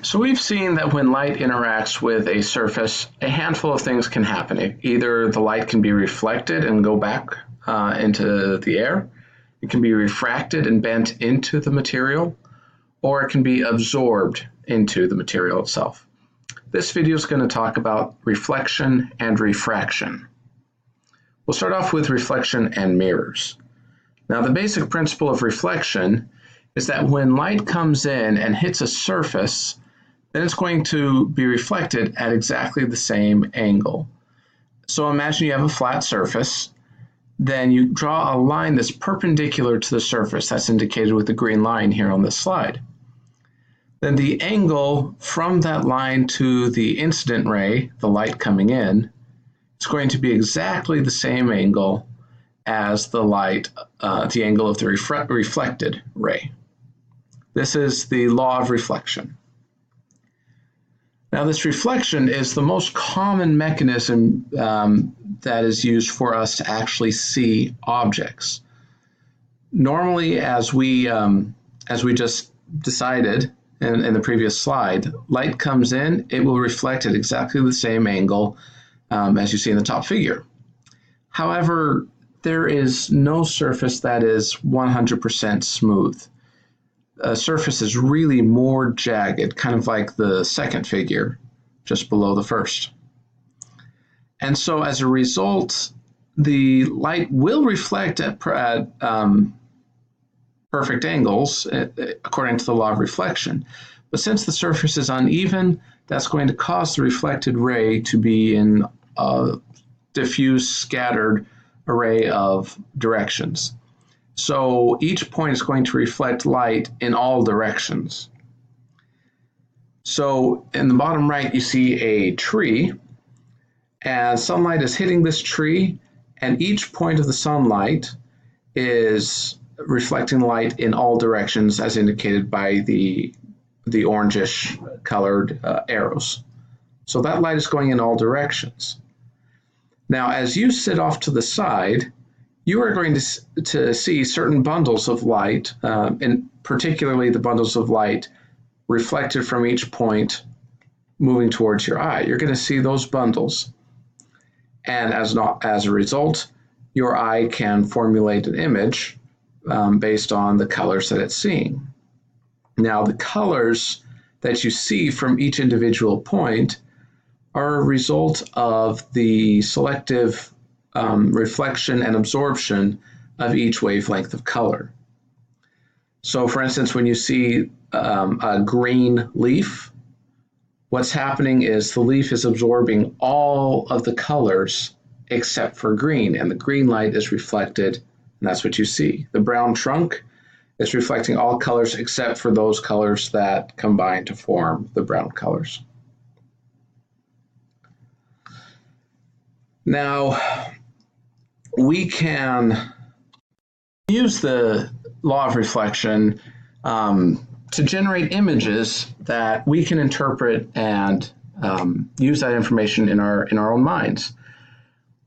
So we've seen that when light interacts with a surface, a handful of things can happen. Either the light can be reflected and go back into the air, it can be refracted and bent into the material, or it can be absorbed into the material itself. This video is going to talk about reflection and refraction. We'll start off with reflection and mirrors. Now, the basic principle of reflection is that when light comes in and hits a surface, then it's going to be reflected at exactly the same angle. So imagine you have a flat surface, then you draw a line that's perpendicular to the surface. That's indicated with the green line here on this slide. Then the angle from that line to the incident ray, the light coming in, is going to be exactly the same angle as the angle of the reflected ray. This is the law of reflection. Now, this reflection is the most common mechanism that is used for us to actually see objects. Normally, as we just decided in the previous slide, light comes in, it will reflect at exactly the same angle as you see in the top figure. However, there is no surface that is 100% smooth. A surface is really more jagged, kind of like the second figure, just below the first. And so as a result, the light will reflect at perfect angles, according to the law of reflection. But since the surface is uneven, that's going to cause the reflected ray to be in a diffuse, scattered array of directions. So each point is going to reflect light in all directions. So in the bottom right, you see a tree, and sunlight is hitting this tree, and each point of the sunlight is reflecting light in all directions as indicated by the orangish colored arrows. So that light is going in all directions. Now, as you sit off to the side, you are going to see certain bundles of light, and particularly the bundles of light reflected from each point moving towards your eye. You're going to see those bundles. And as a result, your eye can formulate an image based on the colors that it's seeing. Now, the colors that you see from each individual point are a result of the selective reflection and absorption of each wavelength of color. So for instance, when you see a green leaf, what's happening is the leaf is absorbing all of the colors except for green, and the green light is reflected, and that's what you see. The brown trunk is reflecting all colors except for those colors that combine to form the brown colors. Now, we can use the law of reflection to generate images that we can interpret and use that information in our own minds.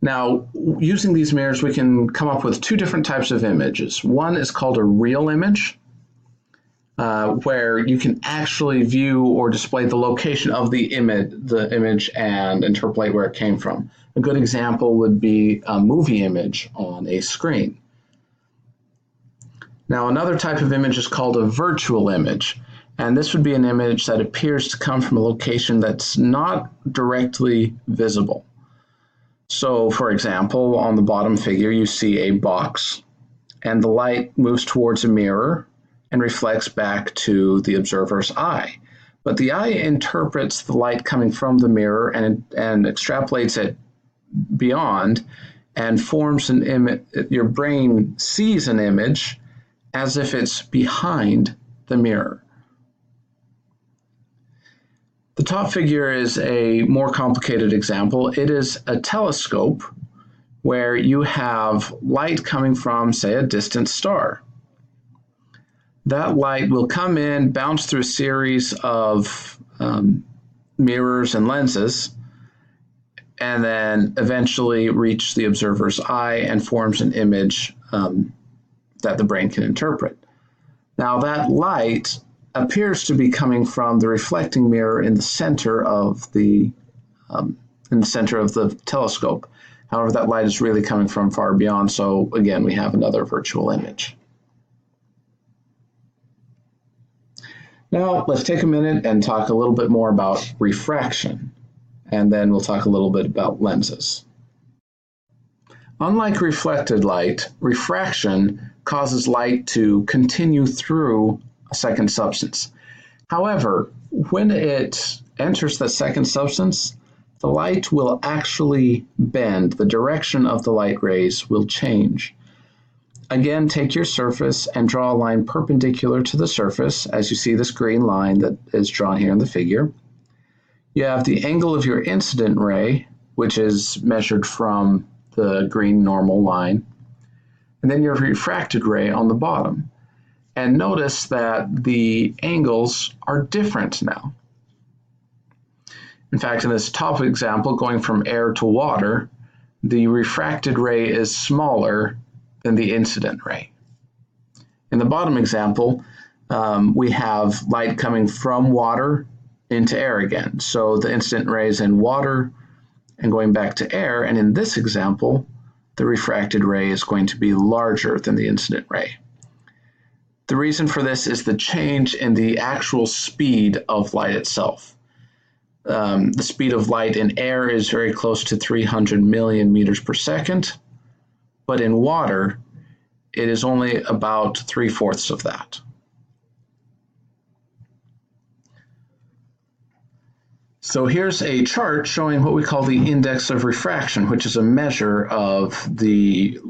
Now, using these mirrors, we can come up with two different types of images. One is called a real image, where you can actually view or display the location of the image and interpolate where it came from. A good example would be a movie image on a screen. Now, another type of image is called a virtual image, and this would be an image that appears to come from a location that's not directly visible. So, for example, on the bottom figure, you see a box, and the light moves towards a mirror and reflects back to the observer's eye. But the eye interprets the light coming from the mirror and extrapolates it beyond and forms an image. Your brain sees an image as if it's behind the mirror. The top figure is a more complicated example. It is a telescope where you have light coming from, say, a distant star. That light will come in, bounce through a series of mirrors and lenses, and then eventually reach the observer's eye and forms an image that the brain can interpret. Now, that light appears to be coming from the reflecting mirror in the center of the telescope. However, that light is really coming from far beyond, so again, we have another virtual image. Now, let's take a minute and talk a little bit more about refraction, and then we'll talk a little bit about lenses. Unlike reflected light, refraction causes light to continue through a second substance. However, when it enters the second substance, the light will actually bend. The direction of the light rays will change. Again, take your surface and draw a line perpendicular to the surface, as you see this green line that is drawn here in the figure. You have the angle of your incident ray, which is measured from the green normal line, and then your refracted ray on the bottom. And notice that the angles are different now. In fact, in this top example, going from air to water, the refracted ray is smaller than the incident ray. In the bottom example, we have light coming from water into air again. So the incident ray is in water and going back to air, and in this example, the refracted ray is going to be larger than the incident ray. The reason for this is the change in the actual speed of light itself. The speed of light in air is very close to 300 million meters per second, but in water, it is only about 3/4 of that. So here's a chart showing what we call the index of refraction, which is a measure of the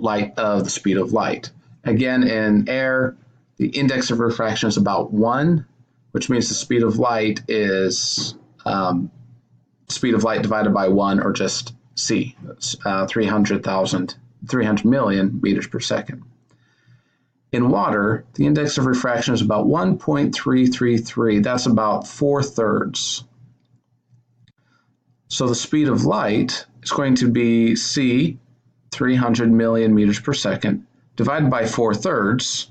speed of light. Again, in air, the index of refraction is about 1, which means the speed of light is speed of light divided by 1, or just c. That's 300 million meters per second. In water, the index of refraction is about 1.333. That's about 4/3. So the speed of light is going to be c, 300 million meters per second, divided by 4/3,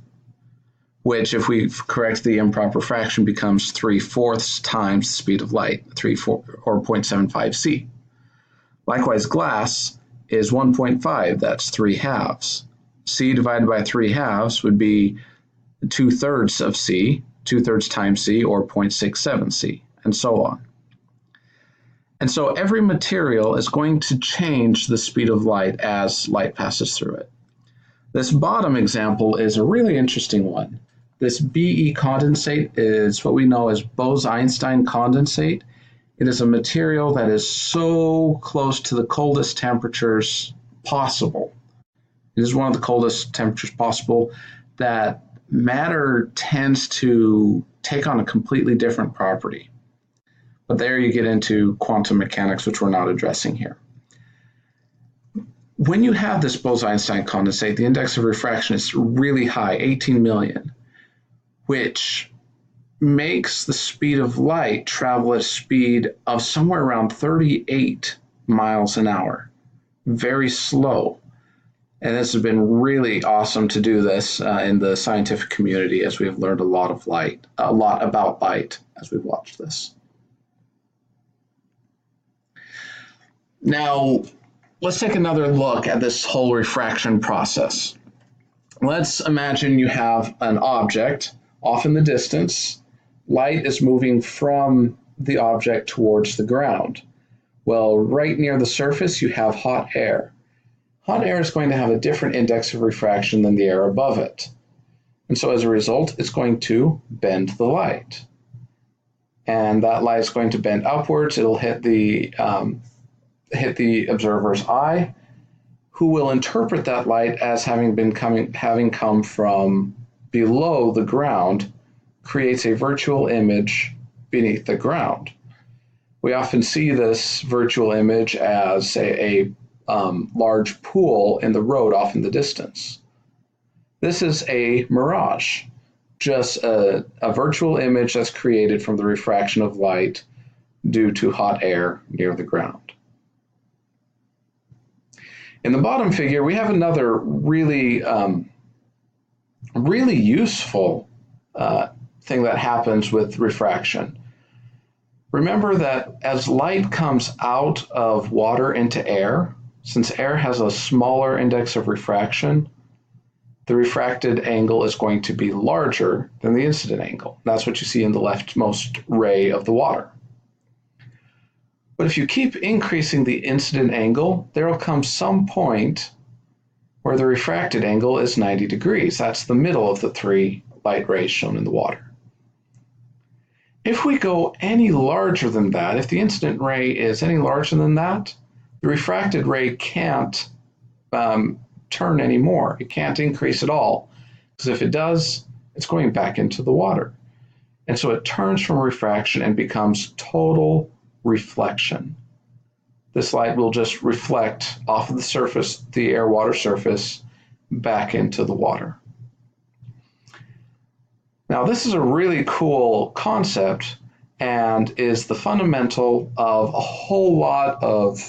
which, if we correct the improper fraction, becomes 3/4 times the speed of light, 0.75 c. Likewise, glass is 1.5, that's 3/2. C divided by 3/2 would be 2/3 of c, 2/3 times c, or 0.67 c, and so on. And so every material is going to change the speed of light as light passes through it. This bottom example is a really interesting one. This Be condensate is what we know as Bose-Einstein condensate. It is a material that is so close to the coldest temperatures possible. It is one of the coldest temperatures possible that matter tends to take on a completely different property. But there you get into quantum mechanics, which we're not addressing here. When you have this Bose-Einstein condensate, the index of refraction is really high, 18 million, which makes the speed of light travel at a speed of somewhere around 38 miles an hour. Very slow. And this has been really awesome to do this in the scientific community, as we have learned a lot about light as we've watched this. Now, let's take another look at this whole refraction process. Let's imagine you have an object off in the distance. Light is moving from the object towards the ground. Well, right near the surface, you have hot air. Hot air is going to have a different index of refraction than the air above it. And so as a result, it's going to bend the light. And that light is going to bend upwards. It'll hit the observer's eye, who will interpret that light as having come from below the ground, creates a virtual image beneath the ground. We often see this virtual image as a large pool in the road off in the distance. This is a mirage, just a virtual image that's created from the refraction of light due to hot air near the ground. In the bottom figure, we have another really useful thing that happens with refraction. Remember that as light comes out of water into air, since air has a smaller index of refraction, the refracted angle is going to be larger than the incident angle. That's what you see in the leftmost ray of the water. But if you keep increasing the incident angle, there will come some point where the refracted angle is 90 degrees. That's the middle of the three light rays shown in the water. If we go any larger than that, if the incident ray is any larger than that, the refracted ray can't turn anymore. It can't increase at all, because if it does, it's going back into the water. And so it turns from refraction and becomes total reflection. This light will just reflect off of the surface, the air-water surface, back into the water. Now, this is a really cool concept and is the fundamental of a whole lot of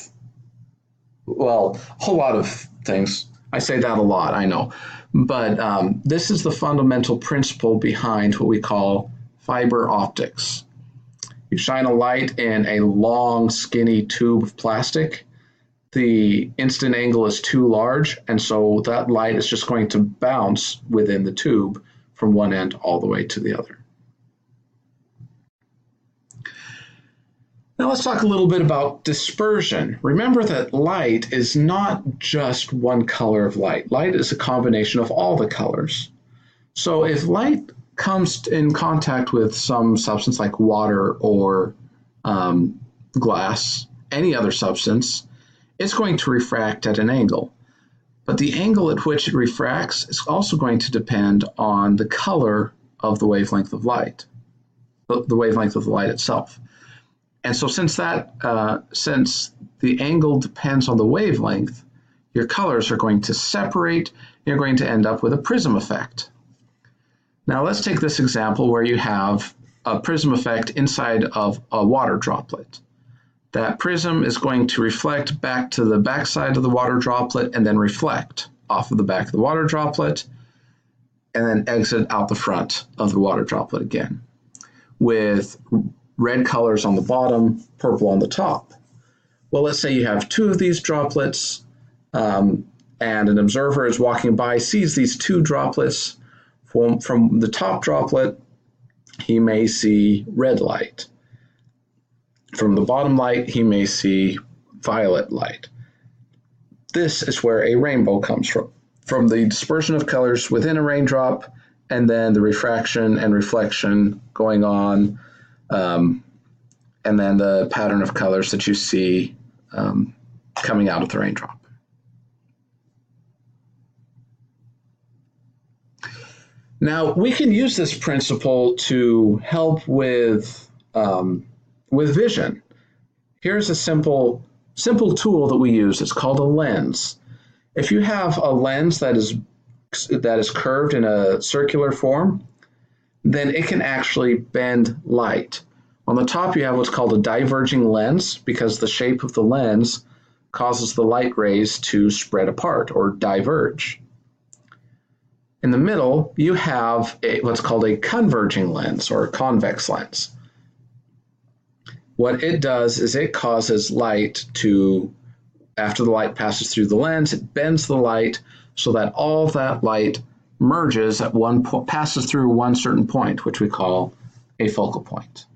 things. I say that a lot, I know. But this is the fundamental principle behind what we call fiber optics. You shine a light in a long, skinny tube of plastic. The incident angle is too large, and so that light is just going to bounce within the tube from one end all the way to the other. Now let's talk a little bit about dispersion. Remember that light is not just one color of light. Light is a combination of all the colors. So if light comes in contact with some substance like water or glass, any other substance, it's going to refract at an angle. But the angle at which it refracts is also going to depend on the color of the wavelength of light, the wavelength of the light itself. And so since the angle depends on the wavelength, your colors are going to separate. You're going to end up with a prism effect. Now let's take this example where you have a prism effect inside of a water droplet. That prism is going to reflect back to the back side of the water droplet and then reflect off of the back of the water droplet and then exit out the front of the water droplet again, with red colors on the bottom, purple on the top. Well, let's say you have two of these droplets and an observer is walking by, sees these two droplets. From the top droplet, he may see red light. From the bottom light, he may see violet light. This is where a rainbow comes from the dispersion of colors within a raindrop, and then the refraction and reflection going on, and then the pattern of colors that you see coming out of the raindrop. Now, we can use this principle to help with vision. Here's a simple tool that we use. It's called a lens. If you have a lens that is curved in a circular form, then it can actually bend light. On the top, you have what's called a diverging lens, because the shape of the lens causes the light rays to spread apart or diverge. In the middle, you have what's called a converging lens or a convex lens. What it does is it causes light to, after the light passes through the lens, it bends the light so that all of that light merges at passes through one certain point, which we call a focal point.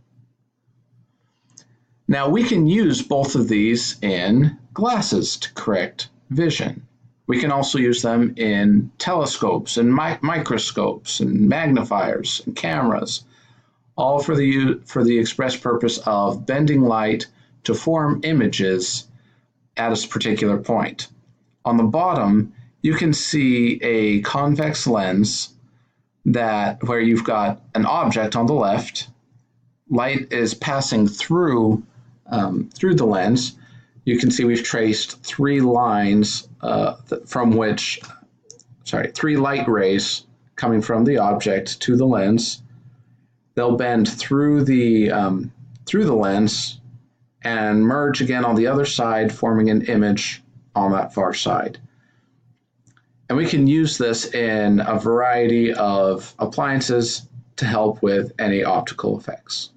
Now we can use both of these in glasses to correct vision. We can also use them in telescopes and microscopes and magnifiers and cameras, all for the express purpose of bending light to form images at a particular point. On the bottom, you can see a convex lens where you've got an object on the left. Light is passing through the lens. You can see we've traced three lines three light rays coming from the object to the lens. They'll bend through the lens and merge again on the other side, forming an image on that far side. And we can use this in a variety of appliances to help with any optical effects.